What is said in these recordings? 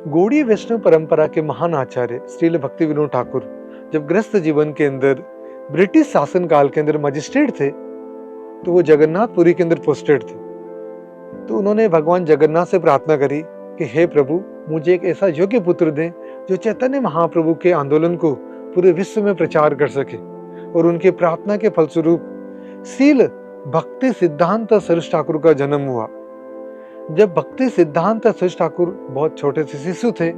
गौड़ीय वैष्णव परंपरा के महान आचार्य श्रील भक्ति विनोद ठाकुर जब ग्रस्त जीवन के अंदर ब्रिटिश शासन काल के अंदर मजिस्ट्रेट थे, तो वो जगन्नाथपुरी के अंदर पोस्टेड थे। तो उन्होंने भगवान जगन्नाथ से प्रार्थना करी कि हे प्रभु, मुझे एक ऐसा योग्य पुत्र दें जो चैतन्य महाप्रभु के आंदोलन को पूरे विश्व में प्रचार कर सके। और उनके प्रार्थना के फलस्वरूप श्रील भक्ति सिद्धांत सरस्वती ठाकुर का जन्म हुआ। जब भक्ति सिद्धांत सरस्वती ठाकुर बहुत छोटे से शिशु थे,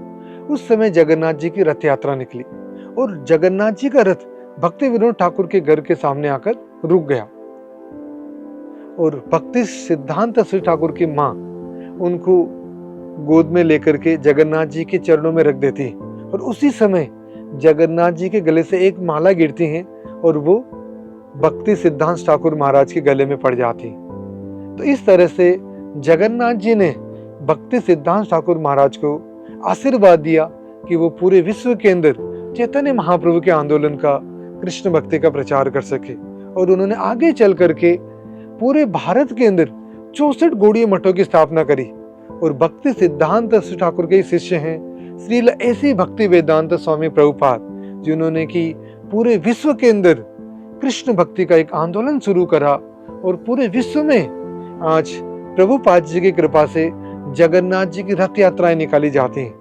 उस समय जगन्नाथ जी की रथ यात्रा निकली और जगन्नाथ जी का रथ भक्ति विनोद ठाकुर के घर के सामने आकर रुक गया। और भक्ति सिद्धांत सरस्वती ठाकुर की माँ उनको गोद में लेकर के जगन्नाथ जी के चरणों में रख देती है और उसी समय जगन्नाथ जी के गले से एक माला गिरती है और वो भक्ति सिद्धांत ठाकुर महाराज के गले में पड़ जाती। तो इस तरह से जगन्नाथ जी ने भक्ति सिद्धांत ठाकुर महाराज को आशीर्वाद दिया कि वो पूरे विश्व के अंदर चैतन्य महाप्रभु के आंदोलन का, कृष्ण भक्ति का प्रचार कर सके। और उन्होंने आगे चल करके पूरे भारत के अंदर 64 गौड़ीय मठों की स्थापना करी। और भक्ति सिद्धांत ठाकुर के शिष्य हैं श्रील ऐसी भक्ति वेदांत स्वामी प्रभुपाद, जिन्होंने की पूरे विश्व के अंदर कृष्ण भक्ति का एक आंदोलन शुरू करा। और पूरे विश्व में आज प्रभुपाद जी की कृपा से जगन्नाथ जी की रथ यात्राएं निकाली जाती हैं।